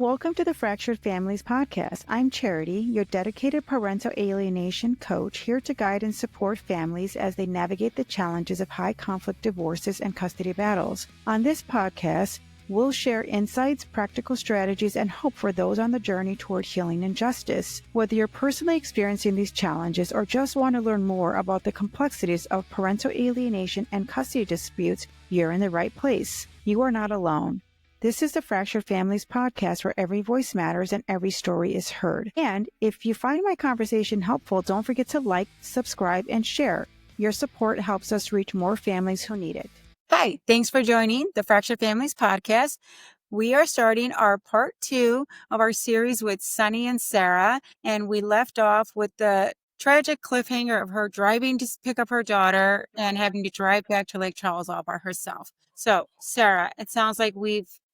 Welcome to the Fractured Families podcast. I'm Charity, your dedicated parental alienation coach, here to guide and support families as they navigate the challenges of high conflict divorces and custody battles. On this podcast, we'll share insights, practical strategies, and hope for those on the journey toward healing and justice. Whether you're personally experiencing these challenges or just want to learn more about the complexities of parental alienation and custody disputes, you're in the right place. You are not alone. This is the Fractured Families podcast, where every voice matters and every story is heard. And if you find my conversation helpful, don't forget to like, subscribe, and share. Your support helps us reach more families who need it. Hi, thanks for joining the Fractured Families podcast. We are starting our part 2 of our series with Sonny and Sarah, and we left off with the tragic cliffhanger of her driving to pick up her daughter and having to drive back to Lake Charles all by herself. So, Sarah, it sounds like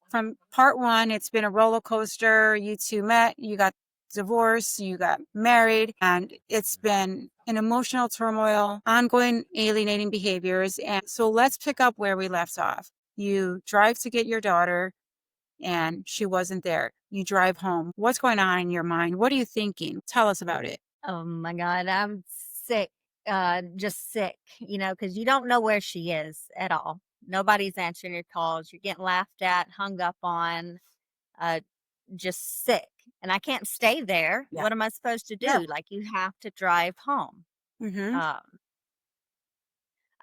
from part 1, it's been a roller coaster. You two met, you got divorced, you got married, and it's been an emotional turmoil, ongoing alienating behaviors. And so let's pick up where we left off. You drive to get your daughter, and she wasn't there. You drive home. What's going on in your mind? What are you thinking? Tell us about it. Oh my God, I'm sick, just sick, because you don't know where she is at all. Nobody's answering your calls. You're getting laughed at, hung up on, just sick. And I can't stay there. Yeah. What am I supposed to do? Yeah. Like, you have to drive home. Mm-hmm. I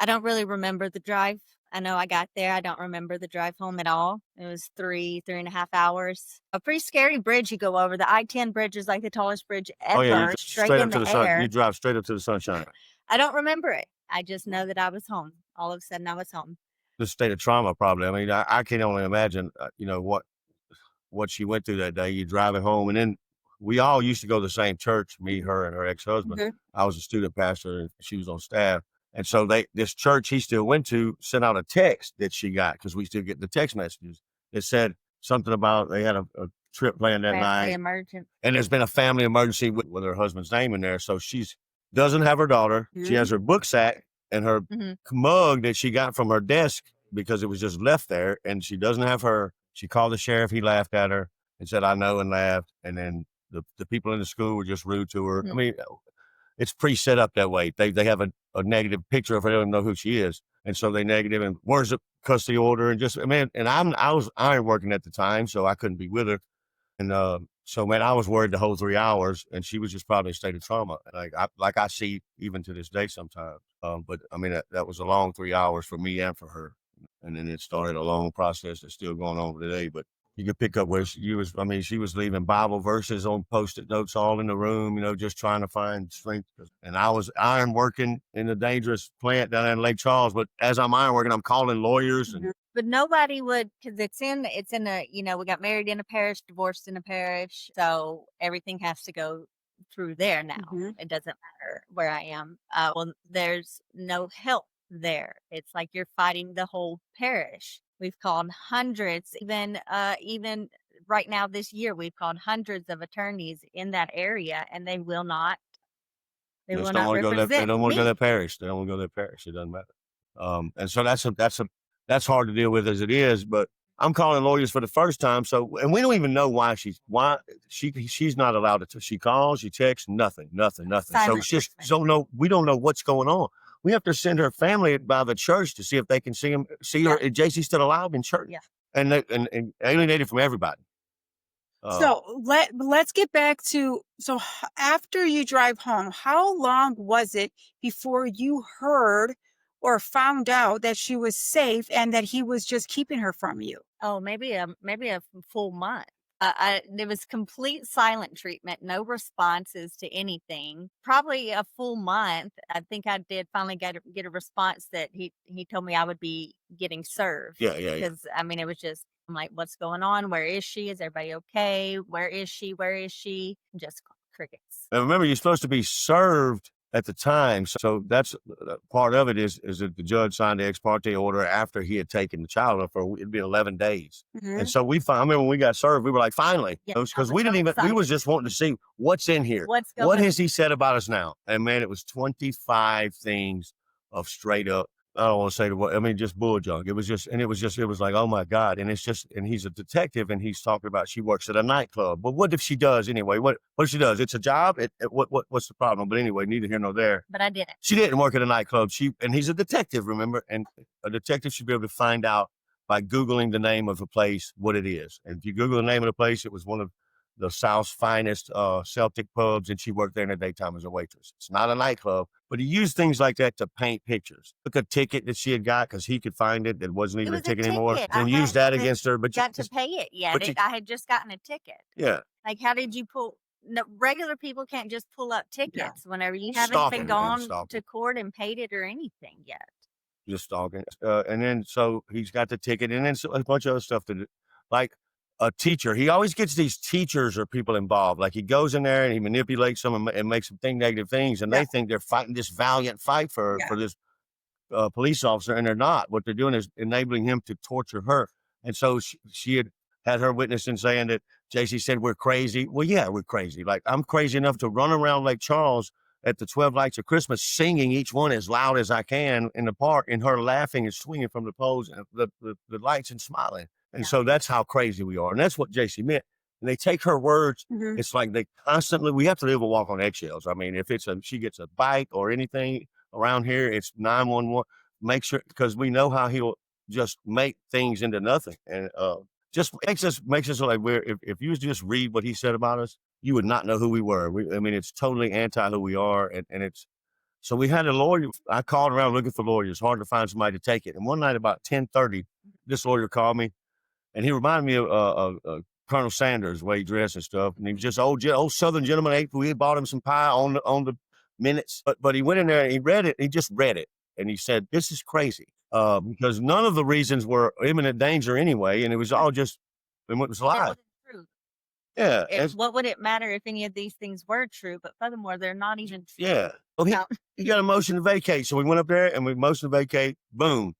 don't really remember the drive. I know I got there. I don't remember the drive home at all. It was 3.5 hours. A pretty scary bridge you go over. The I-10 bridge is like the tallest bridge ever. Oh, yeah, straight up to the sun. You drive straight up to the sunshine. I don't remember it. I just know that I was home. All of a sudden, I was home. The state of trauma, probably. I mean, I can only imagine, what she went through that day. You driving home, and then we all used to go to the same church, me, her, and her ex-husband. Mm-hmm. I was a student pastor, and she was on staff. And so this church he still went to sent out a text that she got, because we still get the text messages. It said something about they had a trip planned that night. Emergent. And there's been a family emergency with her husband's name in there. So doesn't have her daughter. Mm-hmm. She has her book sack and her mug that she got from her desk because it was just left there. And she doesn't have her. She called the sheriff. He laughed at her and said, "I know," and laughed. And then the people in the school were just rude to her. Mm-hmm. I mean, it's pre-set up that way. They have a negative picture of her. They don't know who she is. And so they negative, and where's the custody order? And I was iron working at the time, so I couldn't be with her. And I was worried the whole 3 hours, and she was just probably in a state of trauma. Like I see even to this day sometimes. But I mean, that was a long 3 hours for me and for her. And then it started a long process that's still going on today. But you could pick up where she was leaving Bible verses on Post-it notes all in the room, just trying to find strength. And I was iron working in a dangerous plant down in Lake Charles. But as I'm iron working, I'm calling lawyers. But nobody would, because it's in a, we got married in a parish, divorced in a parish. So everything has to go through there now. Mm-hmm. It doesn't matter where I am. There's no help there. It's like you're fighting the whole parish. We've called hundreds, even right now this year, we've called hundreds of attorneys in that area, and they will not. They will not represent me. They don't want to go to that parish. They don't want to go to that parish. It doesn't matter. And so that's hard to deal with as it is. But I'm calling lawyers for the first time. So, and we don't even know why she's not allowed to. She calls, she texts, nothing. Silent so it's just we don't know what's going on. We have to send her family by the church to see if they can see her. If JC's still alive in church. Yeah. And alienated from everybody. So let's get back to, so after you drive home, how long was it before you heard or found out that she was safe and that he was just keeping her from you? Oh, maybe a full month. There was complete silent treatment, no responses to anything. Probably a full month. I think I did finally get a response that he told me I would be getting served. Yeah. Because it was just, I'm like, what's going on? Where is she? Is everybody okay? Where is she? Just crickets. And remember, you're supposed to be served at the time. So that's part of it is that the judge signed the ex parte order after he had taken the child for, it'd be 11 days. Mm-hmm. And so I remember when we got served, we were like, finally, because we was just wanting to see what's in here. What has he said about us now? And man, it was 25 things of straight up I don't want to say the word. I mean, just bull junk. It was like, oh my God. And he's a detective, and he's talking about she works at a nightclub. But what if she does anyway? What if she does? It's a job. What's the problem? But anyway, neither here nor there. But I didn't. She didn't work at a nightclub. And he's a detective, remember? And a detective should be able to find out by Googling the name of a place what it is. And if you Google the name of the place, it was one of the South's finest Celtic pubs, and she worked there in the daytime as a waitress. It's not a nightclub, but he used things like that to paint pictures. Took a ticket that she had got because he could find it. It wasn't even a ticket anymore. And used that against her. But got to pay it yet. I had just gotten a ticket. Yeah. Like, how did you pull? No, regular people can't just pull up tickets whenever you haven't been gone to court and paid it or anything yet. Just stalking. And then so he's got the ticket, and then a bunch of other stuff to do. Like a teacher, he always gets these teachers or people involved. Like he goes in there and he manipulates them and makes them think negative things, and they think they're fighting this valiant fight for this police officer, and they're not. What they're doing is enabling him to torture her. And so she had her witnessing saying that JC said we're crazy. Well, yeah, we're crazy. Like I'm crazy enough to run around Lake Charles at the 12 Lights of Christmas, singing each one as loud as I can in the park, and her laughing and swinging from the poles and the lights and smiling. And so that's how crazy we are. And that's what JC meant. And they take her words. Mm-hmm. It's like we have to live a walk on eggshells. I mean, if she gets a bite or anything around here, it's 911. Make sure, because we know how he'll just make things into nothing. And just makes us like if you just read what he said about us, you would not know who we were. It's totally anti who we are. And so we had a lawyer. I called around looking for lawyers. Hard to find somebody to take it. And one night about 10:30, this lawyer called me, and he reminded me of Colonel Sanders, the way he dressed and stuff. And he was just old Southern gentleman. We bought him some pie on the minutes. But he went in there and he read it. He just read it. And he said, this is crazy. Because none of the reasons were imminent danger anyway. And it was all just, it was live. Yeah. What would it matter if any of these things were true? But furthermore, they're not even true. Yeah. Well, he got a motion to vacate. So we went up there and we motion to vacate. Boom.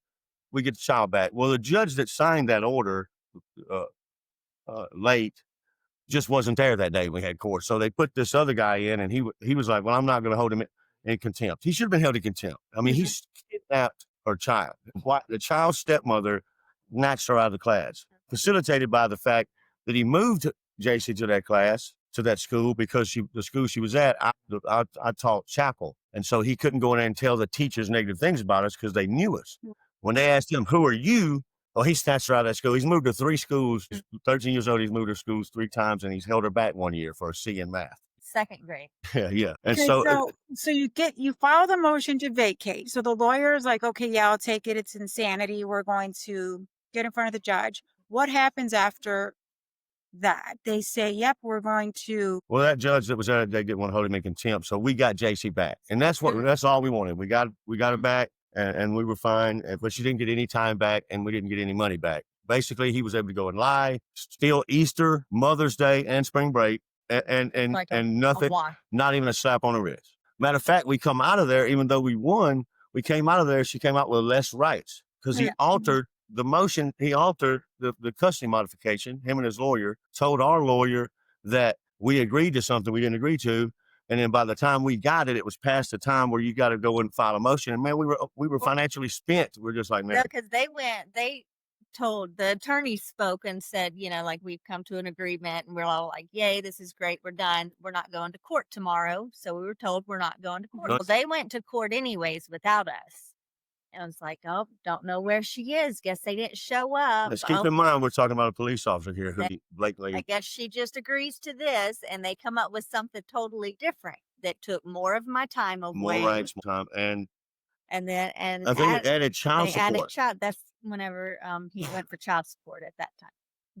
We get the child back. Well, the judge that signed that order late just wasn't there that day we had court. So they put this other guy in, and he was like, well, I'm not going to hold him in contempt. He should have been held in contempt. I mean, he kidnapped her child. The child's stepmother snatched her out of the class, facilitated by the fact that he moved JC to that class, to that school, because the school she was at, I taught chapel. And so he couldn't go in there and tell the teachers negative things about us because they knew us. When they asked him, who are you? Well, he snatched her out of that school. He's moved to 3 schools. He's 13 years old. He's moved to schools 3 times, and he's held her back 1 year for a C in math. 2nd grade. Yeah. And so you file the motion to vacate. So the lawyer is like, okay, yeah, I'll take it. It's insanity. We're going to get in front of the judge. What happens after that? They say, yep, we're going to. Well, that judge that was there, they didn't want to hold him in contempt. So we got JC back, and that's all we wanted. We got her back, and we were fine, but she didn't get any time back, and we didn't get any money back. Basically, he was able to go and lie, steal Easter, Mother's Day, and spring break, and nothing, not even a slap on the wrist. Matter of fact, we come out of there, even though we won, we came out of there, she came out with less rights because he altered the motion. He altered the custody modification. Him and his lawyer told our lawyer that we agreed to something we didn't agree to. And then by the time we got it, it was past the time where you got to go and file a motion. And man, we were financially spent. We're just like, man. Because they told, the attorney spoke and said, like, we've come to an agreement, and we're all like, yay, this is great. We're done. We're not going to court tomorrow. So we were told we're not going to court. Well, they went to court anyways without us. And I was like, oh, don't know where she is. Guess they didn't show up. Let's keep in mind, we're talking about a police officer here who blatantly. I guess she just agrees to this, and they come up with something totally different that took more of my time away. More rights, time, and I think added child support. That's whenever he went for child support at that time.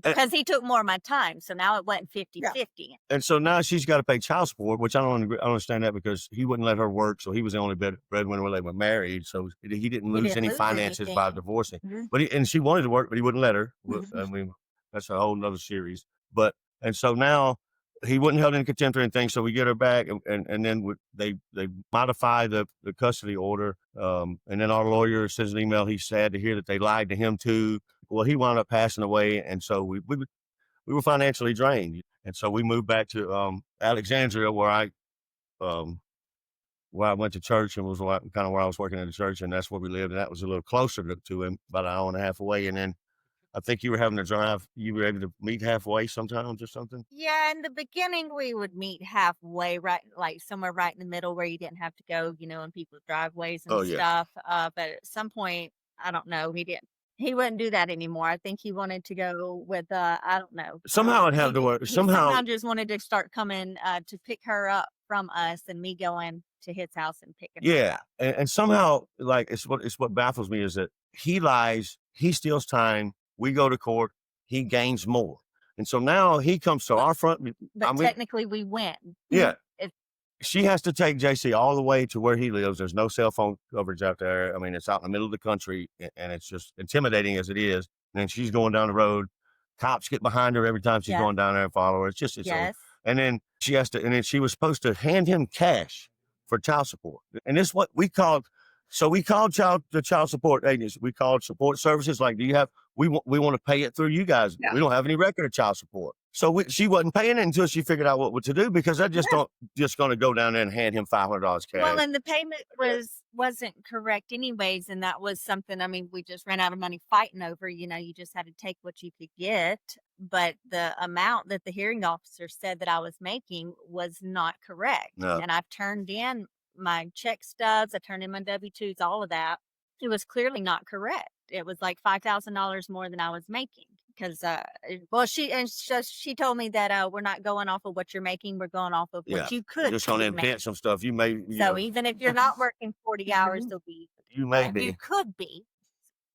Because he took more of my time, so now it went 50-50. And so now she's got to pay child support, which I don't understand that, because he wouldn't let her work, so he was the only breadwinner when they were married, so he didn't lose any finances by divorcing. Mm-hmm. And she wanted to work, but he wouldn't let her. Mm-hmm. I mean, that's a whole nother series. And so now he wasn't held in contempt or anything, so we get her back, and then they modify the custody order, and then our lawyer sends an email. He's sad to hear that they lied to him too. Well, he wound up passing away, and so we were financially drained, and so we moved back to Alexandria, where I where I went to church and was like, kind of where I was working at the church, and that's where we lived. And that was a little closer to him, about an hour and a half away. And then I think you were having to drive. You were able to meet halfway sometimes or something. Yeah, in the beginning we would meet halfway, right, like somewhere right in the middle where you didn't have to go, in people's driveways and Oh yeah. stuff. But at some point, I don't know, he wouldn't do that anymore. I think he wanted to go with I don't know. Somehow it had to work. He Somehow somehow just wanted to start coming to pick her up from us, and me going to his house and picking her yeah, up. and somehow, like, it's what baffles me is that he lies, he steals time, we go to court, he gains more, and so now he comes to our front. But technically, we win. Yeah, It's she has to take JC all the way to where he lives. There's no cell phone coverage out there. I mean, it's out in the middle of the country, and it's just intimidating as it is. And then she's going down the road. Cops get behind her every time she's Yeah. going down there and follow her. It's just, Yes. and then she was supposed to hand him cash for child support. And this is what we called. So we called the child support agency. We called support services. Like, we want to pay it through you guys. Yeah. We don't have any record of child support. So she wasn't paying it until she figured out what to do, because they're just going to go down there and hand him $500 cash. Well, and the payment wasn't correct anyways, and that was something. I mean, we just ran out of money fighting over. You just had to take what you could get, but the amount that the hearing officer said that I was making was not correct. No. And I've turned in my check stubs, I turned in my W-2s, all of that. It was clearly not correct. It was like $5,000 more than I was making. Because, she told me that we're not going off of what you're making. We're going off of what you could. Just going to invent some stuff. You may. So even if you're not working 40 hours a week, you may be. You could be.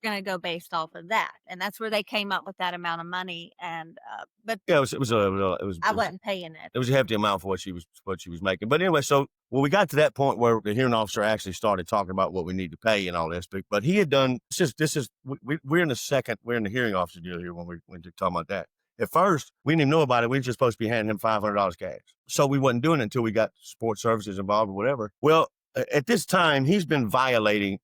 Going to go based off of that, and that's where they came up with that amount of money. And but yeah, it was I wasn't paying it. It was a hefty amount for what she was making. But anyway, so we got to that point where the hearing officer actually started talking about what we need to pay and all this. But he had done we're in the hearing officer deal here when we're talking about that. At first, we didn't even know about it. We were just supposed to be handing him $500 cash. So we wasn't doing it until we got support services involved or whatever. Well, at this time, he's been violating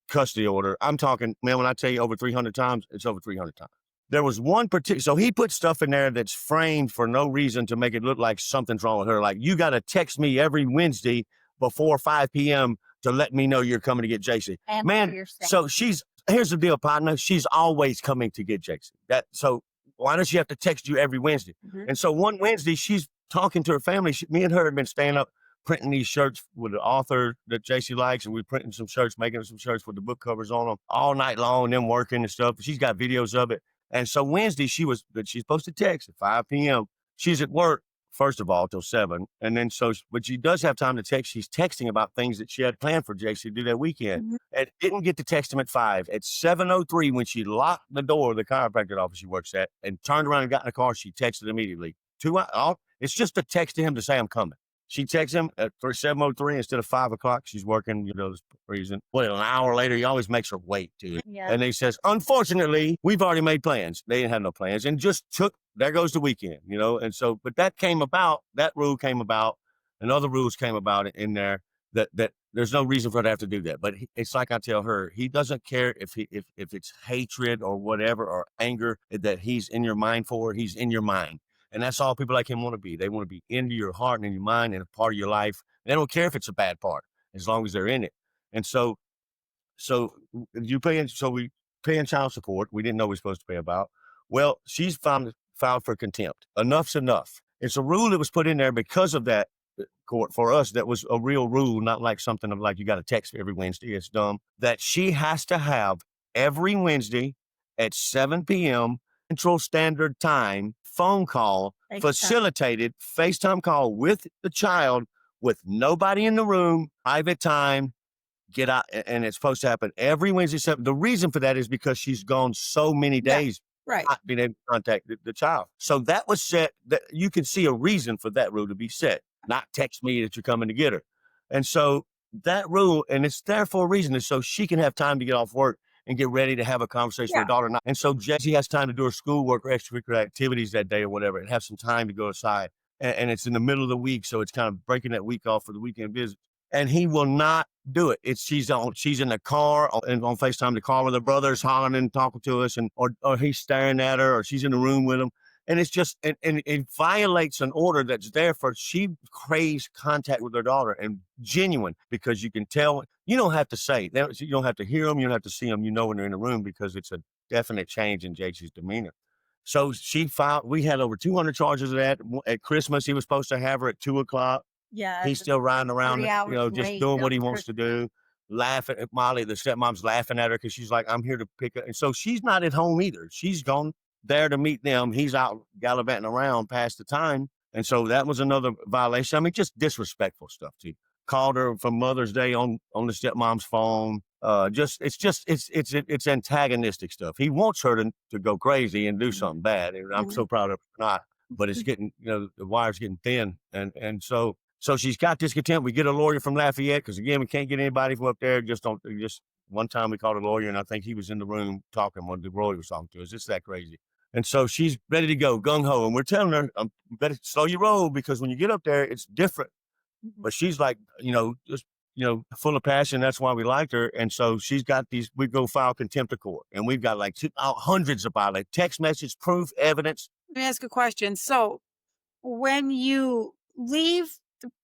custody order. I'm talking, man, when I tell you over 300 times, it's over 300 times. There was one particular, so he put stuff in there that's framed for no reason to make it look like something's wrong with her. Like, you got to text me every Wednesday before 5 p.m. to let me know you're coming to get JC. And man, so here's the deal, partner. She's always coming to get JC. So why does she have to text you every Wednesday? Mm-hmm. And so one Wednesday, she's talking to her family. Me and her have been staying up printing these shirts with the author that JC likes, and we're printing some shirts, making some shirts with the book covers on them all night long, and them working and stuff. She's got videos of it. And so Wednesday, she's supposed to text at 5 p.m. She's at work, first of all, till 7. And then but she does have time to text. She's texting about things that she had planned for JC to do that weekend. Mm-hmm. And didn't get to text him at 5. At 7:03, when she locked the door of the chiropractic office she works at and turned around and got in the car, she texted immediately. It's just a text to him to say, I'm coming. She texts him at 7:03 instead of 5 o'clock. She's working, this reason. Well, an hour later, he always makes her wait, too. Yeah. And he says, unfortunately, we've already made plans. They didn't have no plans, and there goes the weekend, And so, but that rule came about, and other rules came about in there that there's no reason for her to have to do that. But it's like I tell her, he doesn't care if it's hatred or whatever, or anger that he's in your mind for, he's in your mind. And that's all people like him want to be. They want to be into your heart and in your mind and a part of your life. They don't care if it's a bad part, as long as they're in it. And so we paying child support. We didn't know we were supposed to pay about. Well, she's filed for contempt. Enough's enough. It's a rule that was put in there because of that court for us. That was a real rule, not like something of like you got to text every Wednesday. It's dumb. That she has to have every Wednesday at 7 p.m. Central Standard Time phone call, facilitated FaceTime call with the child, with nobody in the room, private time, get out. And it's supposed to happen every Wednesday. The reason for that is because she's gone so many days not being able to contact the child. So that was set, that you can see a reason for that rule to be set, not text me that you're coming to get her. And so that rule, and it's there for a reason, is so she can have time to get off work and get ready to have a conversation with her daughter. And so Jessie has time to do her schoolwork or extracurricular activities that day or whatever, and have some time to go aside. And it's in the middle of the week, so it's kind of breaking that week off for the weekend visit. And he will not do it. She's in the car and on FaceTime, the car with her brother's hollering and talking to us, or he's staring at her, or she's in the room with him. And it's just, and it violates an order that's there for, she craves contact with her daughter and genuine, because you can tell, you don't have to say, you don't have to hear them, you don't have to see them, when they're in the room, because it's a definite change in JC's demeanor. So we had over 200 charges of that. At Christmas, he was supposed to have her at 2:00. Yeah. He's still riding around, 3 hours just late doing what he on wants to do, laughing at Molly. The stepmom's laughing at her because she's like, I'm here to pick up. And so she's not at home either. She's gone there to meet them. He's out gallivanting around past the time. And so that was another violation. I mean, just disrespectful stuff too. Called her for Mother's Day on the stepmom's phone. It's antagonistic stuff. He wants her to go crazy and do something bad. And I'm so proud of her not, but it's getting, the wire's getting thin. And so she's got this contempt. We get a lawyer from Lafayette, because again, we can't get anybody from up there. Just one time we called a lawyer, and I think he was in the room talking when the lawyer was talking to us. It's that crazy. And so she's ready to go, gung ho. And we're telling her, better slow your roll, because when you get up there, it's different. But she's like, just, full of passion. That's why we liked her. And so she's got these, we go file contempt of court, and we've got like hundreds of violations, text message, proof, evidence. Let me ask a question. So when you leave,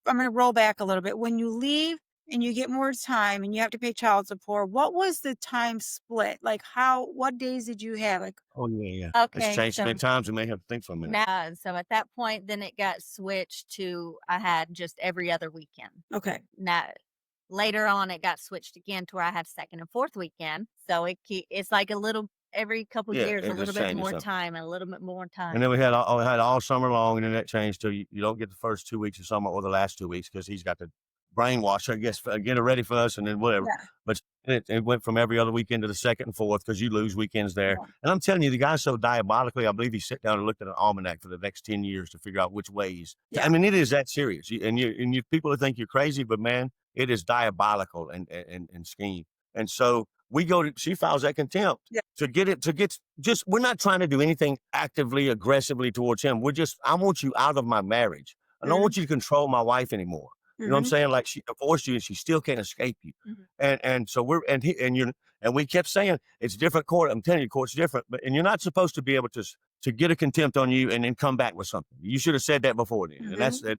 I'm going to roll back a little bit. When you leave and you get more time and you have to pay child support, what was the time split? Like what days did you have? Like, oh yeah. Okay. It's changed so many times. We may have to think for a minute. So at that point, then it got switched to, I had just every other weekend. Okay. Now, later on, it got switched again to where I had second and fourth weekend. So it's like a little, every couple of years, a little bit more time and a little bit more time. And then we had all summer long, and then that changed to you don't get the first 2 weeks of summer or the last 2 weeks, because he's got to brainwash her, I guess, get her ready for us, and then whatever. Yeah. But it went from every other weekend to the second and fourth, because you lose weekends there. Yeah. And I'm telling you, the guy's so diabolically, I believe he sat down and looked at an almanac for the next 10 years to figure out which ways. Yeah. I mean, it is that serious. And people think you're crazy, but man, it is diabolical and scheme. And so she files that contempt we're not trying to do anything actively, aggressively towards him. I want you out of my marriage. I don't want you to control my wife anymore. You know what I'm saying? Like, she divorced you and she still can't escape you. And so we kept saying it's different court. I'm telling you, court's different, and you're not supposed to be able to get a contempt on you and then come back with something. You should have said that before then. And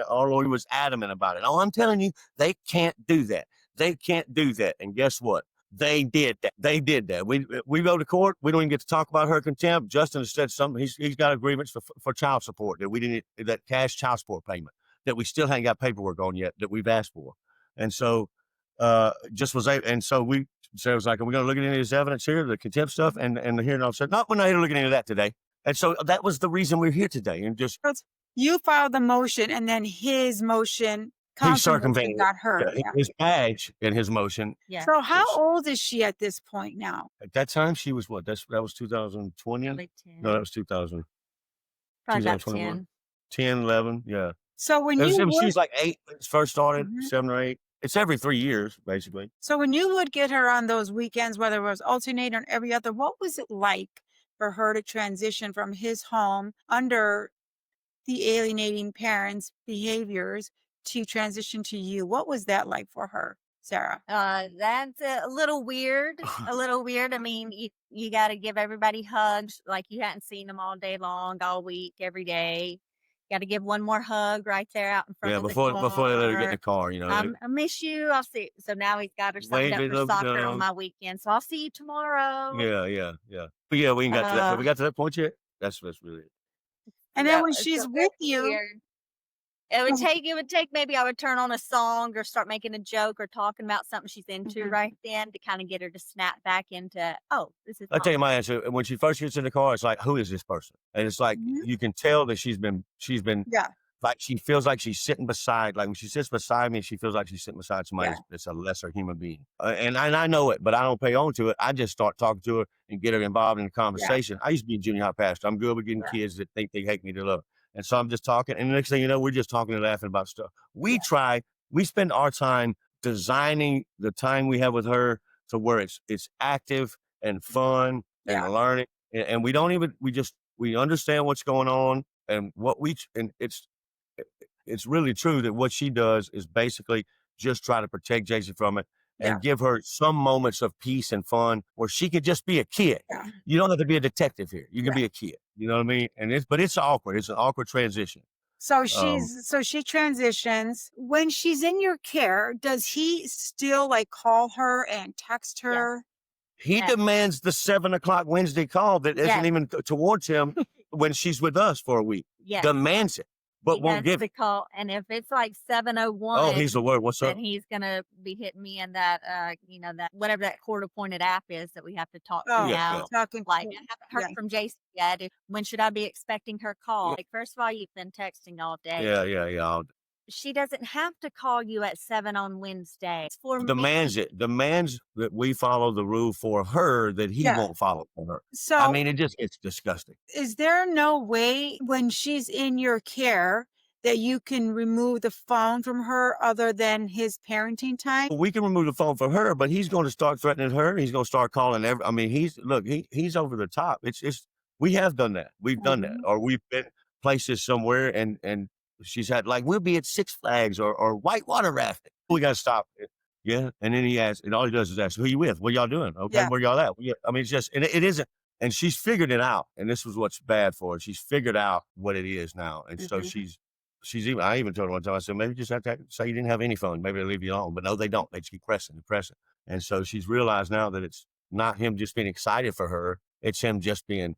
our lawyer was adamant about it. Oh, I'm telling you, they can't do that. They can't do that. And guess what? They did that. They did that. We go to court. We don't even get to talk about her contempt. Justin has said something. He's got a grievance for child support that cash child support payment that we still haven't got paperwork on yet that we've asked for. And so Sarah was like, are we going to look at any of this evidence here, the contempt stuff? And the hearing officer said, no, we're not here to look at any of that today. And so that was the reason we're here today. And just you filed the motion, and then his motion circumvented got heard. Yeah. His badge and his motion. Yeah. So how old is she at this point now? At that time, she was what? That was 2020? No, that was 2000. Probably about 10. 10, 11, yeah. So when she was like 8 when it first started, 7 or 8. It's every 3 years, basically. So when you would get her on those weekends, whether it was alternate or every other, what was it like for her to transition from his home under the alienating parents' behaviors to transition to you? What was that like for her, Sarah? That's a little weird. I mean, you got to give everybody hugs like you hadn't seen them all day long, all week, every day. Got to give one more hug right there out in front of the car. Before they let her get in the car, I miss you. I'll see. So now he's got her signed up for soccer on my weekend. So I'll see you tomorrow. Yeah. But yeah, we ain't got to that. Have we got to that point yet? That's really it. And then when she's with you, weird. It would take maybe I would turn on a song or start making a joke or talking about something she's into right then to kind of get her to snap back into, this is. I'll tell you my answer. When she first gets in the car, it's like, who is this person? And it's like, you can tell that she's been like, she feels like she's sitting beside, like when she sits beside me, she feels like she's sitting beside somebody that's a lesser human being. And I know it, but I don't pay on to it. I just start talking to her and get her involved in the conversation. I used to be a junior high pastor. I'm good with getting kids that think they hate me to love. And so I'm just talking. And the next thing you know, we're just talking and laughing about stuff. We spend our time designing the time we have with her to where it's active and fun and learning. And we understand what's going on and it's really true that what she does is basically just try to protect Jason from it and give her some moments of peace and fun where she could just be a kid. You don't have to be a detective here. You can be a kid. You know what I mean? But it's awkward. It's an awkward transition. So she transitions. When she's in your care, does he still like call her and text her? He demands the 7:00 Wednesday call that isn't even towards him when she's with us for a week. Yes. Demands it, but won't give the it. call. And if it's like 7:01, Oh, he's the word. What's up? then he's gonna be hitting me in that that whatever that court appointed app is that we have to talk to now. Talking Like, I haven't heard from Jason yet. When should I be expecting her call? Like, first of all, you've been texting all day. Yeah. She doesn't have to call you at 7 on Wednesday. It's for Demands me. it. Demands that we follow the rule for her that he won't follow for her. So I mean, it's disgusting. Is there no way when she's in your care that you can remove the phone from her other than his parenting time? We can remove the phone for her, but he's going to start threatening her. He's going to start calling he's over the top. We have done that. We've done that. Or we've been places somewhere and she's had we'll be at Six Flags or whitewater rafting. We got to stop it. Yeah. And then he asks, and all he does is ask, who you with? What y'all doing? Okay. Where y'all at? Yeah. I mean, it's just, and it isn't, and she's figured it out. And this was what's bad for her. She's figured out what it is now. And so I even told her one time, I said, maybe just have to say you didn't have any phone. Maybe they'll leave you alone. But no, they don't. They just keep pressing and pressing. And so she's realized now that it's not him just being excited for her. It's him just being,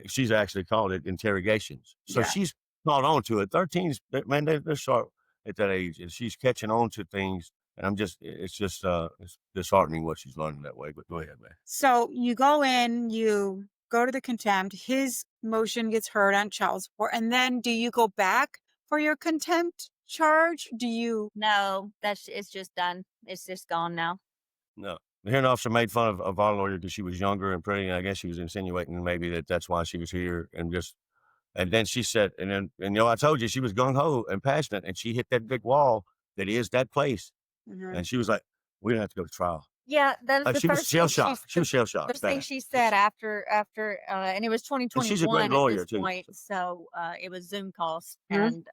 she's actually called it interrogations. So she's caught on to it. 13s, man, they're sharp at that age. And she's catching on to things. And it's disheartening what she's learning that way. But go ahead, man. So you go in, you go to the contempt. His motion gets heard on child support. And then do you go back for your contempt charge? No, it's just done. It's just gone now. No. The hearing officer made fun of our lawyer because she was younger and pretty, and I guess she was insinuating maybe that's why she was here, and then she said, and I told you she was gung-ho and passionate, and she hit that big wall that is that place. And she was like, we don't have to go to trial. Yeah, that was the she was first shell-shocked. She was shell-shocked. First thing she said after, and it was 2021 she's a great lawyer, at this point, so it was Zoom calls. And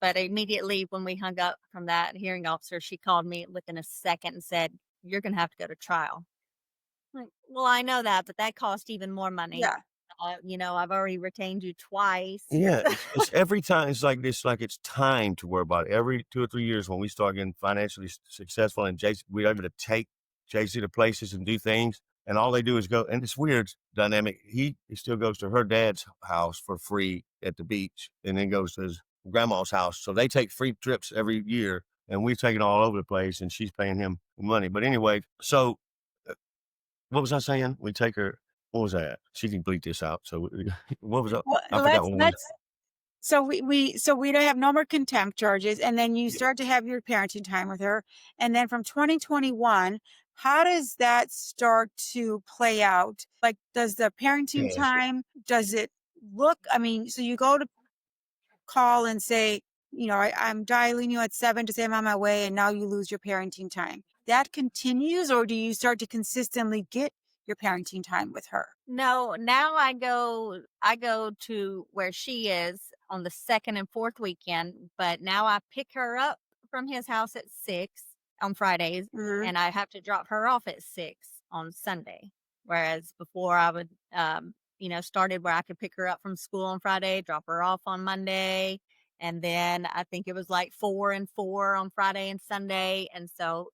but immediately when we hung up from that hearing officer, she called me within a second and said, you're going to have to go to trial. I'm like, well, I know that, but that cost even more money. Yeah. I've already retained you twice. Yeah, it's every time it's like this, like it's time to worry about it. Every 2 or 3 years when we start getting financially successful and we're able to take JC to places and do things, and all they do is go, and it's weird dynamic. He still goes to her dad's house for free at the beach and then goes to his grandma's house. So they take free trips every year, and we've taken all over the place, and she's paying him money. But anyway, so what was I saying? We take her. What was that? She can bleep this out. So what was that? Well, I forgot what was. So we don't have no more contempt charges, and then you start to have your parenting time with her, and then from 2021, how does that start to play out? Like, does the parenting time, does it look? I mean, so you go to call and say, I'm dialing you at 7 to say I'm on my way, and now you lose your parenting time. That continues, or do you start to consistently get your parenting time with her? No, now I go to where she is on the second and fourth weekend, but now I pick her up from his house at 6 on Fridays, and I have to drop her off at 6 on Sunday. Whereas before I would, started where I could pick her up from school on Friday, drop her off on Monday, and then I think it was like 4 and 4 on Friday and Sunday. And so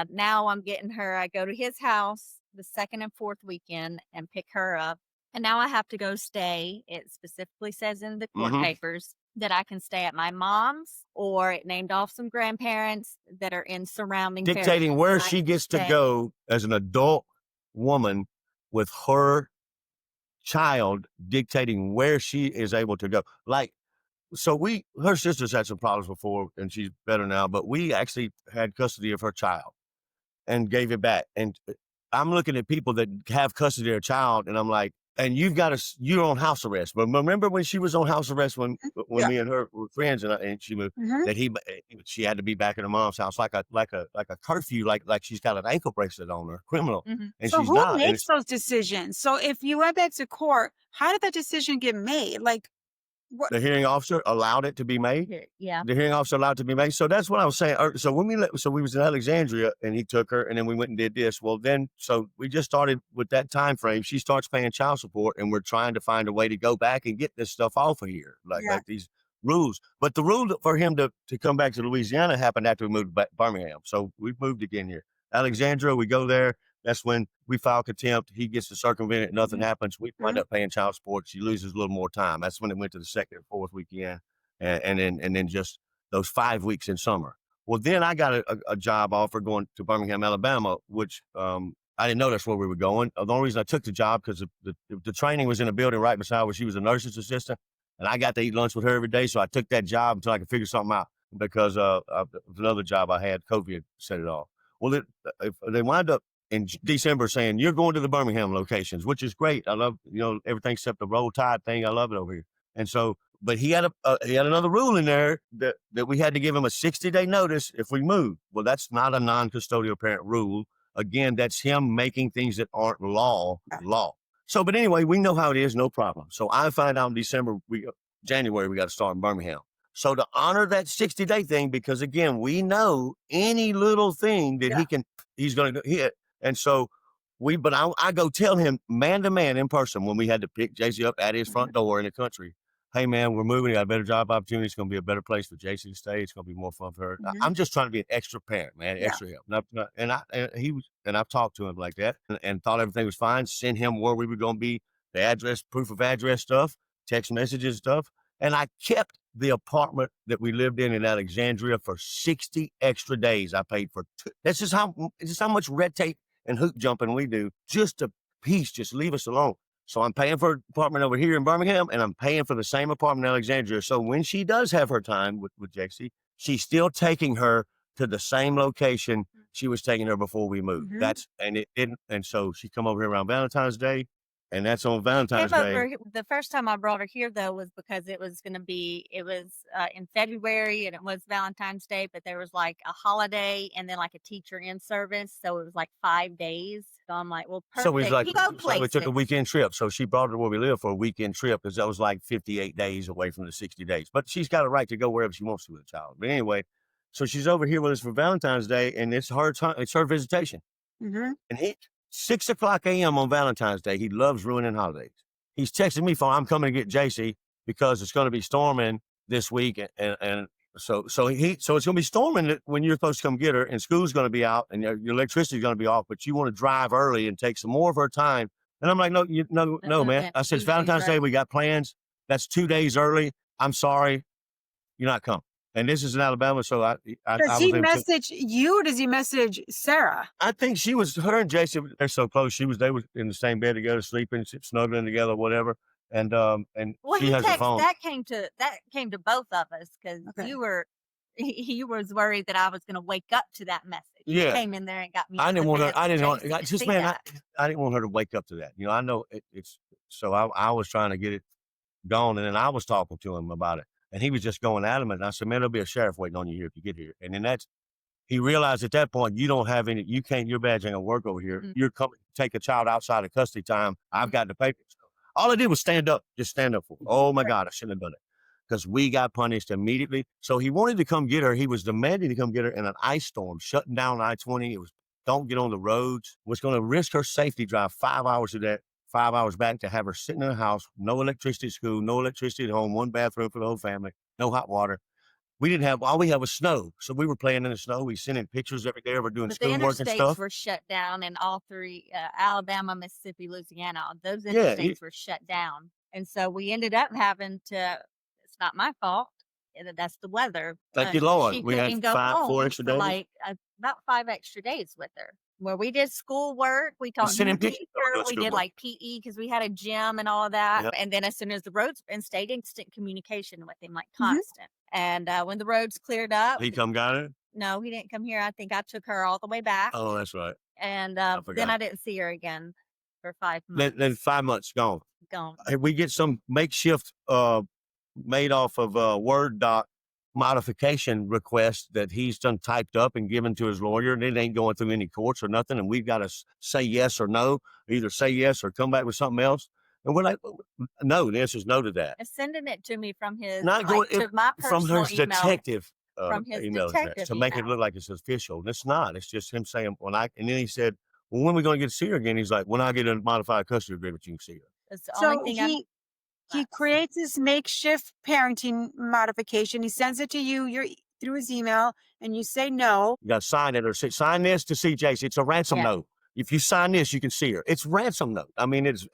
now I'm getting her, I go to his house the second and fourth weekend and pick her up. And now I have to go stay. It specifically says in the court papers that I can stay at my mom's, or it named off some grandparents that are in surrounding dictating where she gets to go as an adult woman with her child, dictating where she is able to go. Her sister's had some problems before and she's better now, but we actually had custody of her child and gave it back. And I'm looking at people that have custody of their child, and I'm like, and you're on house arrest. But remember when she was on house arrest when me and her were friends, and she moved, that she had to be back in her mom's house like a curfew, like she's got an ankle bracelet on her, criminal, and so she's who not. makes those decisions? So if you went back to court, how did that decision get made? Like, The hearing officer allowed it to be made. Yeah. The hearing officer allowed it to be made. So that's what I was saying. So when we was in Alexandria and he took her and then we went and did this. Well, then, so we just started with that time frame. She starts paying child support and we're trying to find a way to go back and get this stuff off of here. Like these rules. But the rule for him to come back to Louisiana happened after we moved back to Birmingham. So we moved again here. Alexandria, we go there. That's when we file contempt. He gets to circumvent it. Nothing happens. We wind up paying child support. She loses a little more time. That's when it went to the second and fourth weekend. And then just those 5 weeks in summer. Well, then I got a job offer going to Birmingham, Alabama, which I didn't know that's where we were going. The only reason I took the job because the training was in a building right beside where she was a nurse's assistant. And I got to eat lunch with her every day. So I took that job until I could figure something out because of another job I had. COVID set it off. Well, they wind up in December saying, you're going to the Birmingham locations, which is great. I love, everything except the roll tide thing. I love it over here. And so, but he had another rule in there that we had to give him a 60-day notice if we moved. Well, that's not a non-custodial parent rule. Again, that's him making things that aren't law. So, but anyway, we know how it is, no problem. So I find out in January, we got to start in Birmingham. So to honor that 60-day thing, because again, we know any little thing that he's going to hit. And so I go tell him man to man in person when we had to pick JC up at his front door in the country. Hey man, we're moving. We got a better job opportunity. It's going to be a better place for JC to stay. It's going to be more fun for her. I'm just trying to be an extra parent, man, extra help. And I've talked to him like that and thought everything was fine. Sent him where we were going to be, the address, proof of address stuff, text messages stuff. And I kept the apartment that we lived in Alexandria for 60 extra days. I paid for two. This is how much red tape and hoop jumping we do. Just a piece, just leave us alone. So I'm paying for an apartment over here in Birmingham, and I'm paying for the same apartment in Alexandria. So when she does have her time with JC, she's still taking her to the same location she was taking her before we moved. And so she come over here around Valentine's Day. And that's on Valentine's Day. The first time I brought her here, though, was because it was in February and it was Valentine's Day, but there was like a holiday and then like a teacher in service. So it was like 5 days. So I'm like, well, perfect. So we took a weekend trip. So she brought her to where we live for a weekend trip because that was like 58 days away from the 60 days. But she's got a right to go wherever she wants to with a child. But anyway, so she's over here with us for Valentine's Day and it's her time, it's her visitation. And 6:00 a.m. on Valentine's Day. He loves ruining holidays. He's texting me for, I'm coming to get JC because it's going to be storming this week. And so it's going to be storming when you're supposed to come get her and school's going to be out and your electricity is going to be off, but you want to drive early and take some more of her time. And I'm like, no, man. I said, it's Valentine's Day. We got plans. That's 2 days early. I'm sorry. You're not coming. And this is in Alabama, so does he message you or does he message Sarah? I think her and Jason, they're so close. They were in the same bed together, sleeping, snuggling together, whatever. And she has a phone. That came to both of us because he was worried that I was going to wake up to that message. Yeah. He came in there and got me. I didn't want her to wake up to that. I know it's, so I was trying to get it gone and then I was talking to him about it. And he was just going adamant. And I said, man, there'll be a sheriff waiting on you here if you get here. And then he realized at that point, your badge ain't going to work over here. You're coming to take a child outside of custody time. I've got the papers. All I did was stand up for her. Oh my God, I shouldn't have done it. Because we got punished immediately. So he wanted to come get her. He was demanding to come get her in an ice storm, shutting down I-20. It was, don't get on the roads. Was going to risk her safety, drive 5 hours to that. 5 hours back to have her sitting in a house, no electricity at school, no electricity at home, one bathroom for the whole family, no hot water. All we had was snow. So we were playing in the snow. We sent in pictures every day of her doing schoolwork and stuff. The interstates were shut down in all three, Alabama, Mississippi, Louisiana. Those interstates were shut down. And so we ended up having to, it's not my fault. That's the weather. Thank you, Lord. We had 4 extra days. Like about 5 extra days with her. Where we did schoolwork, we taught we did like PE because we had a gym and all of that. Yep. And then as soon as the roads, and stayed instant communication with him, like constant. And when the roads cleared up. He come got her? No, he didn't come here. I think I took her all the way back. Oh, that's right. And then I didn't see her again for 5 months. Then 5 months gone. We get some makeshift made off of Word doc modification request that he's done typed up and given to his lawyer, and it ain't going through any courts or nothing, and we've got to say yes or no, either say yes or come back with something else. And we're like, no, the answer is no to that. And sending it to me from his, Not going to my from personal her email. detective From his email detective address to make it email. look like it's official. And it's not. It's just him saying, and then he said, well, when are we going to get to see her again? He's like, when I get a modified custody agreement, you can see her. It's the So only thing he creates this makeshift parenting modification. He sends it to you through his email, and you say no. You got to sign it or sign this to see Jason. It's a ransom note. If you sign this, you can see her. It's ransom note. I mean, it's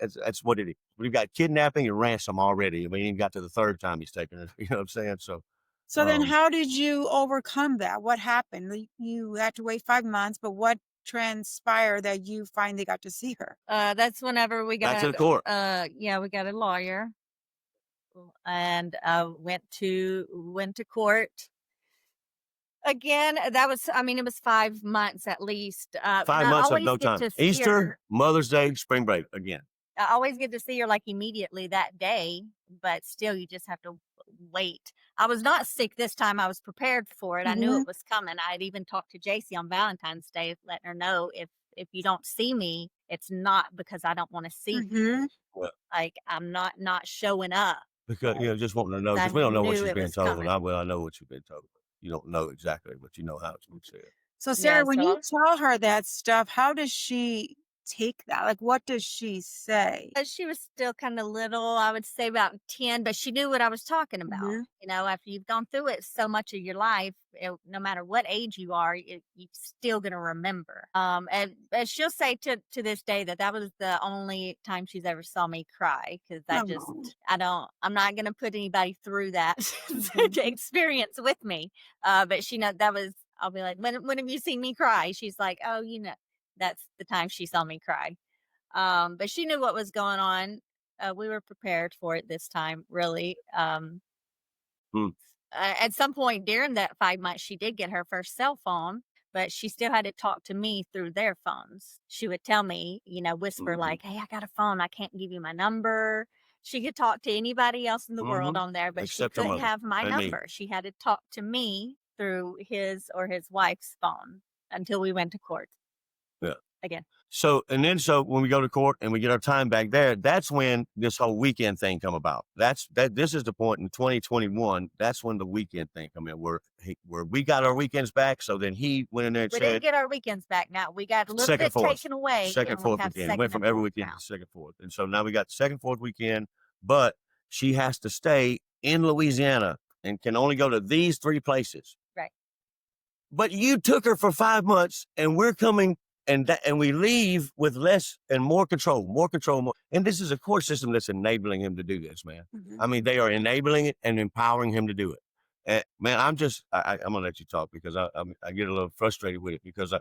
what it is. We've got kidnapping and ransom already. I mean, he got to the third time he's taking it. You know what I'm saying? So then how did you overcome that? What happened? You had to wait 5 months, but what transpired that you finally got to see her? That's whenever we got back to the court. We got a lawyer and went to court. Again, it was 5 months at least. 5 months of no time. Easter, Mother's Day, spring break again. I always get to see her like immediately that day, but still you just have to wait. I was not sick this time. I was prepared for it. I knew it was coming. I'd even talked to JC on Valentine's Day, letting her know if you don't see me, it's not because I don't want to see you. Well, like I'm not showing up. Because just wanting to know, because we don't know what she's been told. I know what you've been told. You don't know exactly, but you know how it's been said. So Sarah, when you tell her that stuff, how does she take that? Like, what does she say? She was still kind of little, I would say about 10, but she knew what I was talking about. You know, after you've gone through it so much of your life, no matter what age you are, you're still going to remember. And she'll say to this day that was the only time she's ever saw me cry, because I'm not going to put anybody through that experience with me. But she knows I'll be like, when have you seen me cry? She's like, oh, that's the time she saw me cry. But she knew what was going on. We were prepared for it this time, really. At some point during that 5 months, she did get her first cell phone, but she still had to talk to me through their phones. She would tell me, whisper like, hey, I got a phone. I can't give you my number. She could talk to anybody else in the world on there, but she couldn't have my number. She had to talk to me through his or his wife's phone until we went to court. Again. So when we go to court and we get our time back there, that's when this whole weekend thing come about. This is the point in 2021. That's when the weekend thing come in, where we got our weekends back. So then he went in there and we didn't get our weekends back. Now we got a little bit taken away. Second, fourth weekend. Went from every weekend to second, fourth. And so now we got the second, fourth weekend, but she has to stay in Louisiana and can only go to these 3 places. Right. But you took her for 5 months and we're coming and we leave with less and more control. And this is a court system that's enabling him to do this, man. I mean, they are enabling it and empowering him to do it. And man, I'm going to let you talk, because I get a little frustrated with it, because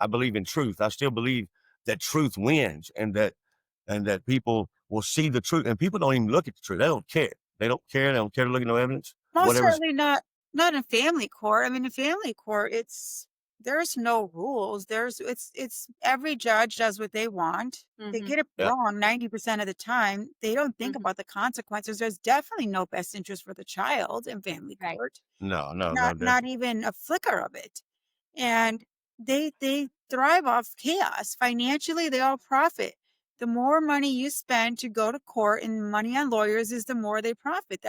I believe in truth. I still believe that truth wins, and that people will see the truth, and people don't even look at the truth. They don't care. They don't care to look at no evidence. Most certainly not in family court. I mean, in family court, there's no rules. It's every judge does what they want. They get it wrong 90% of the time. They don't think about the consequences. There's definitely no best interest for the child in family court. No, not even a flicker of it. And they thrive off chaos. Financially, they all profit. The more money you spend to go to court and money on lawyers is the more they profit.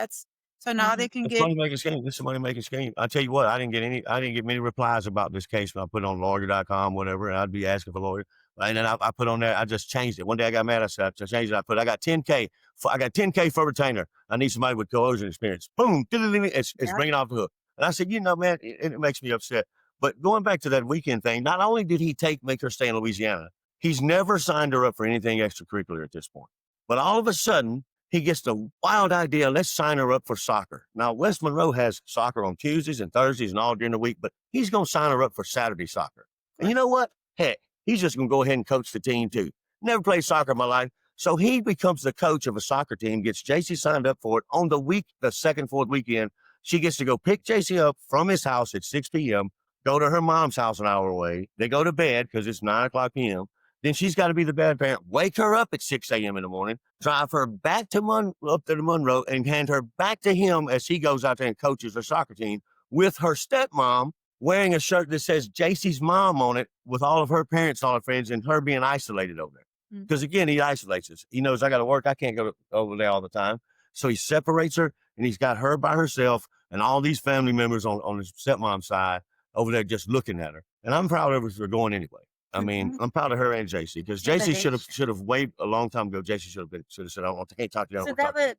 So now they can get money-making scheme. This is a money-making scheme. I tell you what, I didn't get many replies about this case when I put it on lawyer.com, whatever, and I'd be asking for a lawyer. And then I put on there, I just changed it. One day I got mad, I said, I changed it. I got 10K. I got 10K for retainer. I need somebody with coercion experience. Boom. It's bringing off the hook. And I said, man, it makes me upset. But going back to that weekend thing, not only did he make her stay in Louisiana, he's never signed her up for anything extracurricular at this point. But all of a sudden, he gets the wild idea, let's sign her up for soccer. Now, West Monroe has soccer on Tuesdays and Thursdays and all during the week, but he's going to sign her up for Saturday soccer. And you know what? Heck, he's just going to go ahead and coach the team too. Never played soccer in my life. So he becomes the coach of a soccer team, gets JC signed up for it on the second, fourth weekend. She gets to go pick JC up from his house at 6 p.m., go to her mom's house an hour away. They go to bed because it's 9 o'clock p.m. Then she's got to be the bad parent, wake her up at 6 a.m. in the morning, drive her back to up to the Monroe, and hand her back to him as he goes out there and coaches her soccer team with her stepmom wearing a shirt that says JC's mom on it, with all of her parents, all her friends, and her being isolated over there. Because again, he isolates us. He knows I got to work. I can't go over there all the time. So he separates her, and he's got her by herself and all these family members on his stepmom's side over there just looking at her. And I'm proud of her for going anyway. I mean, I'm proud of her and JC, because JC should have waited a long time ago. JC should have said, I can't talk to you. So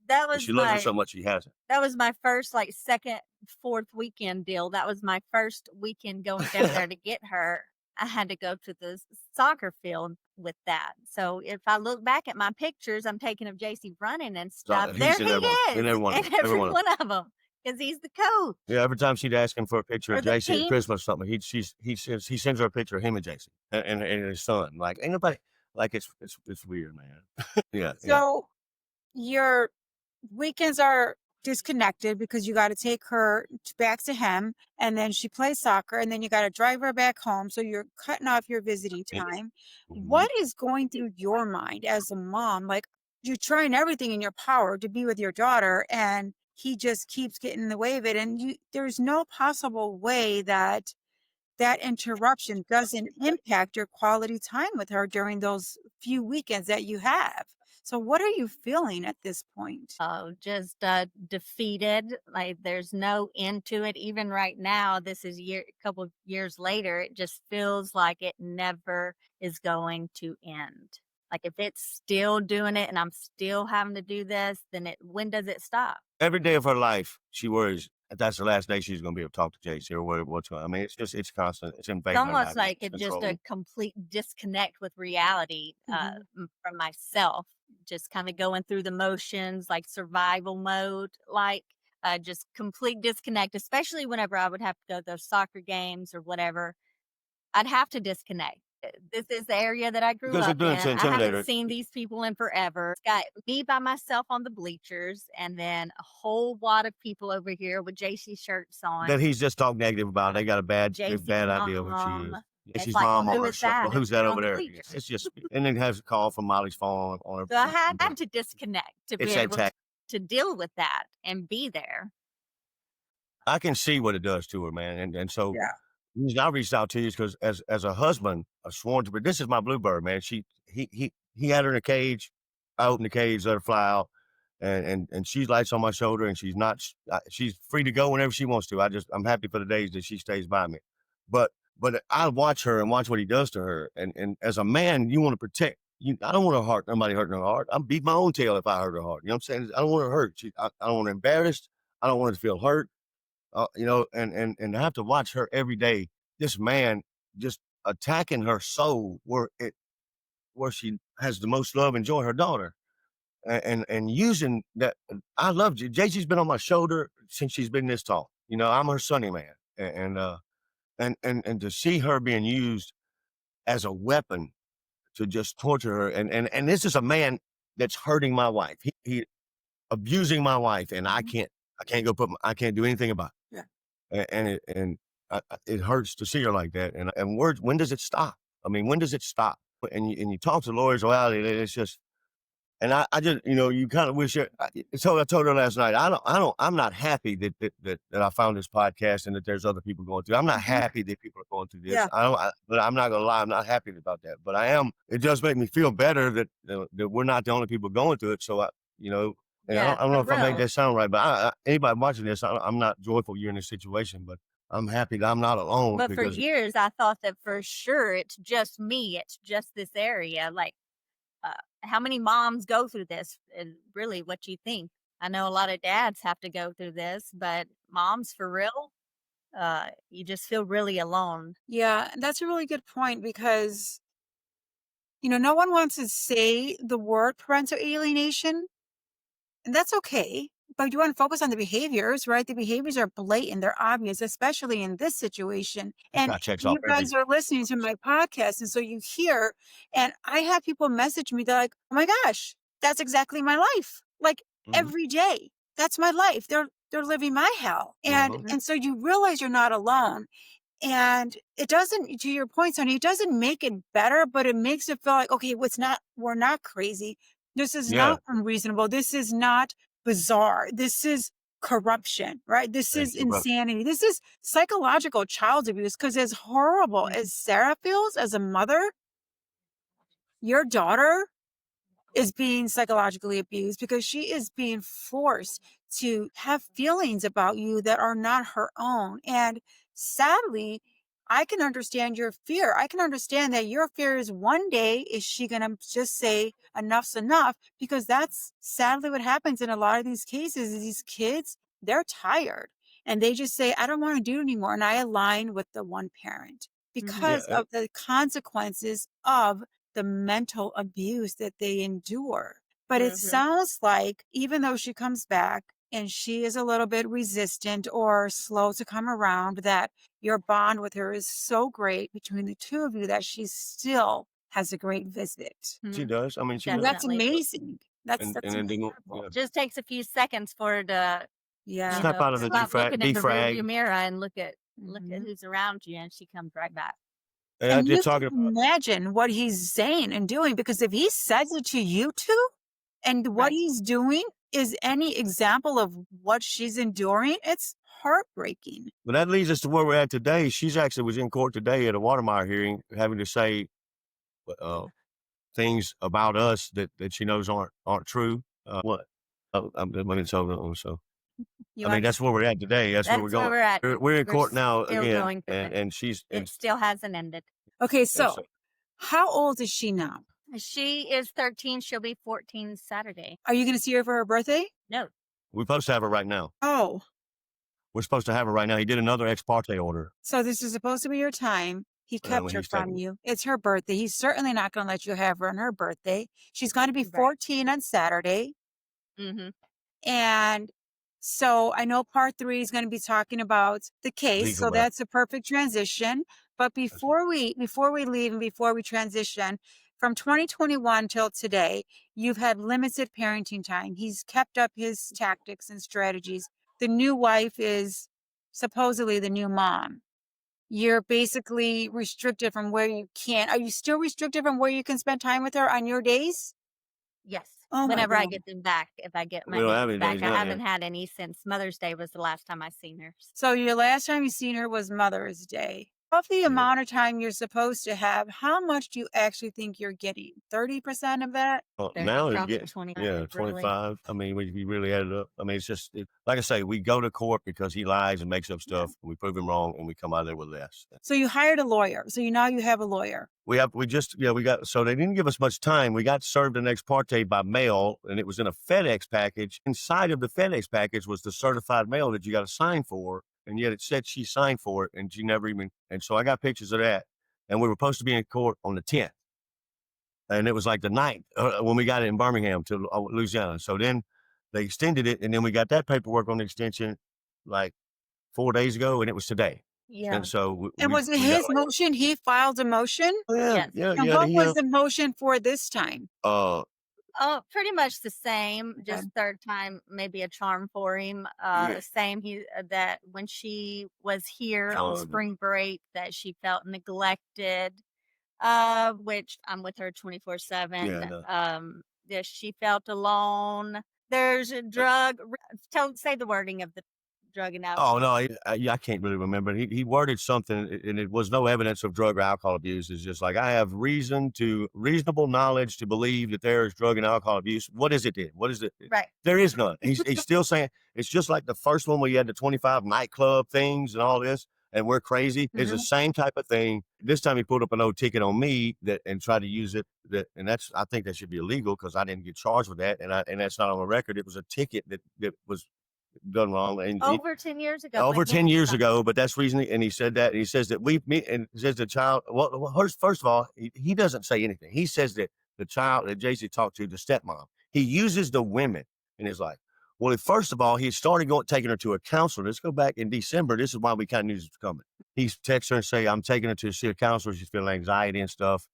that was she loves her so much, she hasn't. That was my first second, fourth weekend deal. That was my first weekend going down there to get her. I had to go to the soccer field with that. So if I look back at my pictures I'm taking of JC running and stuff, there he is in every one of them. Because he's the coach. Yeah, every time she'd ask him for a picture of JC at Christmas or something, he sends her a picture of him and JC and his son. Like, ain't nobody, it's weird, man. Yeah. So your weekends are disconnected because you got to take her back to him, and then she plays soccer, and then you got to drive her back home. So you're cutting off your visiting time. What is going through your mind as a mom? Like, you're trying everything in your power to be with your daughter, and he just keeps getting in the way of it. And there's no possible way that interruption doesn't impact your quality time with her during those few weekends that you have. So what are you feeling at this point? Oh, just defeated. Like, there's no end to it. Even right now, this is a couple of years later, it just feels like it never is going to end. Like, if it's still doing it and I'm still having to do this, then when does it stop? Every day of her life, she worries that's the last day she's going to be able to talk to JC or what's going on. I mean, it's constant. It's invading. It's almost like it's just a complete disconnect with reality from myself. Just kind of going through the motions, like survival mode, just complete disconnect, especially whenever I would have to go to those soccer games or whatever. I'd have to disconnect. This is the area that I grew up in. I haven't seen these people in forever. It's got me by myself on the bleachers, and then a whole lot of people over here with JC shirts on. That he's just talking negative about. They got a bad idea of what she is. She's mom on her show. Well, who's that over there? It's just, and then has a call from Molly's phone on her. So I had to disconnect to be able to deal with that and be there. I can see what it does to her, man, and so. Yeah. I reached out to you because as a husband, a sworn to, but this is my bluebird, man. He had her in a cage. I opened the cage, let her fly out, and she lights on my shoulder, and she's free to go whenever she wants to. I'm happy for the days that she stays by me, but I watch her and watch what he does to her, and as a man, you want to protect. I don't want to hurt nobody hurting her heart. I'm beat my own tail if I hurt her heart. You know what I'm saying? I don't want her hurt. I don't want her embarrassed. I don't want her to feel hurt. And I have to watch her every day. This man just attacking her soul where she has the most love and joy, her daughter, and using that. I love you. JC's been on my shoulder since she's been this tall. I'm her Sonny man, and to see her being used as a weapon to just torture her, and this is a man that's hurting my wife. He abusing my wife, and I can't I can't do anything about it. And it hurts to see her like that. And when does it stop? I mean, when does it stop? And you talk to lawyers, well, it's just, and I just, you kind of wish it. So I told her last night, I'm not happy that I found this podcast and that there's other people going through. I'm not happy that people are going through this. Yeah. But I'm not gonna lie, I'm not happy about that. But I am. It does make me feel better that we're not the only people going through it. So and I don't know if I make that sound right, but anybody watching this, I'm not joyful you're in this situation, but I'm happy that I'm not alone. But for years, I thought that for sure it's just me. It's just this area. Like, how many moms go through this? And really, what you think? I know a lot of dads have to go through this, but moms, for real, you just feel really alone. Yeah, that's a really good point because, no one wants to say the word parental alienation. And that's okay, but you want to focus on the behaviors, right? The behaviors are blatant, they're obvious, especially in this situation. And you guys are listening to my podcast, and so you hear, and I have people message me, they're like, oh my gosh, that's exactly my life. Like every day, that's my life. They're living my hell. And so you realize you're not alone. And it doesn't, to your point, Sonny, it doesn't make it better, but it makes it feel like, okay, we're not crazy. This is not unreasonable. This is not bizarre. This is corruption, right? This is insanity. This is psychological child abuse. Because as horrible as Sarah feels as a mother, your daughter is being psychologically abused because she is being forced to have feelings about you that are not her own. And sadly, I can understand your fear. I can understand that your fear is one day, is she going to just say enough's enough? Because that's sadly what happens in a lot of these cases is these kids, they're tired and they just say, I don't want to do it anymore. And I align with the one parent because of the consequences of the mental abuse that they endure. But it sounds like even though she comes back and she is a little bit resistant or slow to come around, that your bond with her is so great between the two of you that she still has a great visit. She does. I mean, she does. That's amazing. That's incredible. Just takes a few seconds for her to step out of the stop looking in the rearview defrag. mirror and look at who's around you, and she comes right back. And you can imagine what he's saying and doing, because if he says it to you two and what he's doing is any example of what she's enduring, it's heartbreaking. But that leads us to where we're at today. She's actually was in court today at a Watermeyer hearing having to say things about us that she knows aren't true. What? I'm so. I mean, that's where we're at today. That's where we're going. Where we're at. We're in court now again, and it still hasn't ended. Okay, so how old is she now? She is 13. She'll be 14 Saturday. Are you going to see her for her birthday? No. We're supposed to have her right now. Oh. We're supposed to have her right now. He did another ex parte order. So this is supposed to be your time. He kept her from you. It's her birthday. He's certainly not going to let you have her on her birthday. She's going to be 14 on Saturday. And so I know part 3 is going to be talking about the case. So that's a perfect transition. But before we leave and before we transition, from 2021 till today, you've had limited parenting time. He's kept up his tactics and strategies. The new wife is supposedly the new mom. You're basically restricted from where you can. Are you still restricted from where you can spend time with her on your days? Yes. Oh, whenever I get them back, if I get my days back. Days, I haven't had any since Mother's Day was the last time I seen her. So your last time you seen her was Mother's Day. Of the amount of time you're supposed to have, how much do you actually think you're getting? 30% of that? Well, now it's getting 25. 25. I mean, we really add it up. I mean, it's just like I say, we go to court because he lies and makes up stuff. And we prove him wrong, and we come out of there with less. So you hired a lawyer. So now you have a lawyer. So they didn't give us much time. We got served an ex parte by mail, and it was in a FedEx package. Inside of the FedEx package was the certified mail that you got to sign for. And yet it said she signed for it, and she never even. And so I got pictures of that. And we were supposed to be in court on the 10th. And it was like the 9th when we got it in Birmingham to Louisiana. So then they extended it, and then we got that paperwork on the extension like 4 days ago, and it was today. Yeah. And so. Was it his motion? He filed a motion? Oh, yeah. Yes. Yeah. And what was the motion for this time? Oh, pretty much the same. Just third time, maybe a charm for him. Same. That when she was here on spring break, that she felt neglected. Which I'm with her 24/7. That she felt alone. There's a drug. Say the wording of the drug and alcohol. Oh no, I can't really remember. He worded something, and it was no evidence of drug or alcohol abuse. It's just like, I have reasonable knowledge to believe that there is drug and alcohol abuse. What is it then? What is it? Right. There is none. He's still saying it's just like the first one where you had the 25 nightclub things and all this, and we're crazy. It's the same type of thing. This time he pulled up an old ticket on me and tried to use it. I think that should be illegal because I didn't get charged with that, and that's not on the record. It was a ticket that was done wrong. And over 10 years ago. Over 10 years ago, but that's reason. And he said that, and he says that and says the child, well, first of all, he doesn't say anything. He says that the child that JC talked to, the stepmom, he uses the women in his life. Well, first of all, he started taking her to a counselor. Let's go back in December. This is why we kind of knew this was coming. He texts her and say, I'm taking her to see a counselor. She's feeling anxiety and stuff.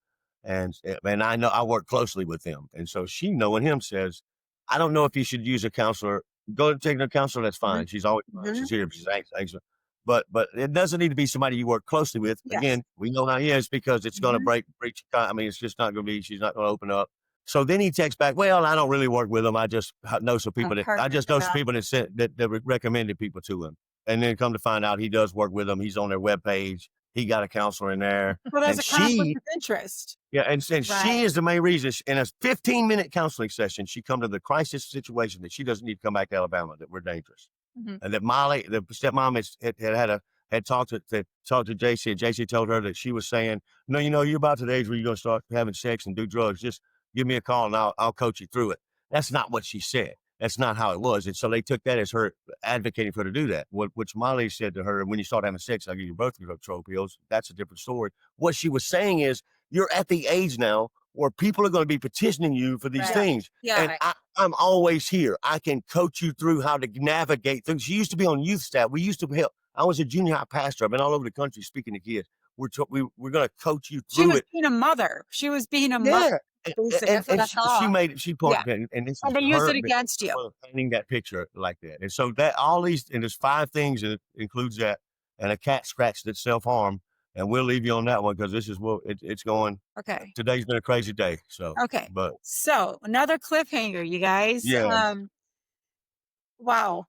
And I know I work closely with him. And so she, knowing him, says, I don't know if you should use a counselor. Go to take her to a counselor. That's fine. She's always she's here. She's anxious. But it doesn't need to be somebody you work closely with. Yes. Again, we know how he is because it's going to breach. I mean, it's just not going to be. She's not going to open up. So then he texts back, well, I don't really work with him. I just know some people that recommended people to him. And then come to find out he does work with them. He's on their webpage. he got a counselor in there. Well, there's And a conflict she, of interest. yeah, and she Right. is the main reason. In a 15-minute counseling session, she come to the crisis situation that she doesn't need to come back to Alabama, that we're dangerous. And that Molly, the stepmom, had talked to JC, and JC told her that she was saying, no, you're about to the age where you're going to start having sex and do drugs. Just give me a call and I'll coach you through it. That's not what she said. That's not how it was. And so they took that as her advocating for her to do that, which Molly said to her, when you start having sex, I'll give you birth control pills. That's a different story. What she was saying is, you're at the age now where people are going to be petitioning you for these Right. things. Yeah. And I'm always here. I can coach you through how to navigate things. She used to be on youth staff. We used to help. I was a junior high pastor. I've been all over the country speaking to kids. We're going to coach you She through was it. being a mother. She was being a mother. Basically. That's what I thought. She pointed, Yeah. and this And is they used her it against you. painting that picture like that. And so that all these, and there's 5 things, and it includes that, and a cat scratch that's self-harm. And we'll leave you on that one because this is what it's going. Okay. Today's been a crazy day. So, Okay. but So another cliffhanger, you guys. yeah, Wow.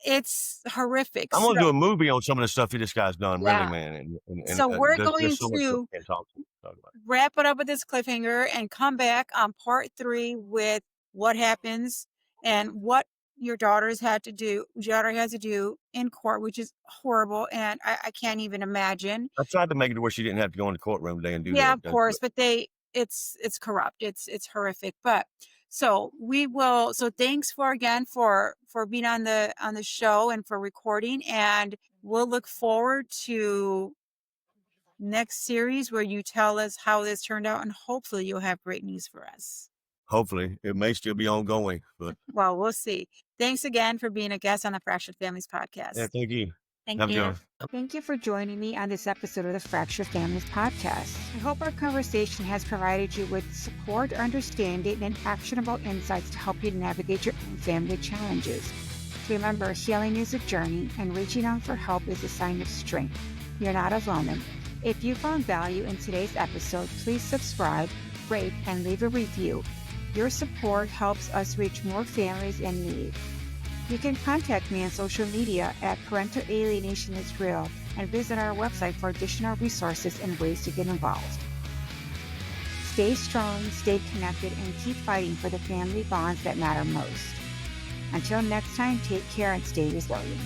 It's horrific. I'm going to do a movie on some of the stuff this guy's done, really, Yeah. man. And So we're there's going so much stuff to we can't talk about. wrap it up with this cliffhanger and come back on part 3 with what happens and what your daughter has to do in court, which is horrible. And I can't even imagine. I tried to make it to where she didn't have to go in the courtroom today and do that. Yeah, of course, but it's corrupt. It's horrific. But so thanks again for being on the show and for recording, and we'll look forward to next series where you tell us how this turned out, and hopefully you'll have great news for us. Hopefully, it may still be ongoing, but Well, we'll see. Thanks again for being a guest on the Fractured Families podcast. yeah, thank you. Thank Have a you. good one. Thank you for joining me on this episode of the Fractured Families podcast. I hope our conversation has provided you with support, understanding, and actionable insights to help you navigate your own family challenges. Remember, healing is a journey, and reaching out for help is a sign of strength. You're not alone. If you found value in today's episode, please subscribe, rate, and leave a review. Your support helps us reach more families in need. You can contact me on social media at Parental Alienation is Real and visit our website for additional resources and ways to get involved. Stay strong, stay connected, and keep fighting for the family bonds that matter most. Until next time, take care and stay resilient.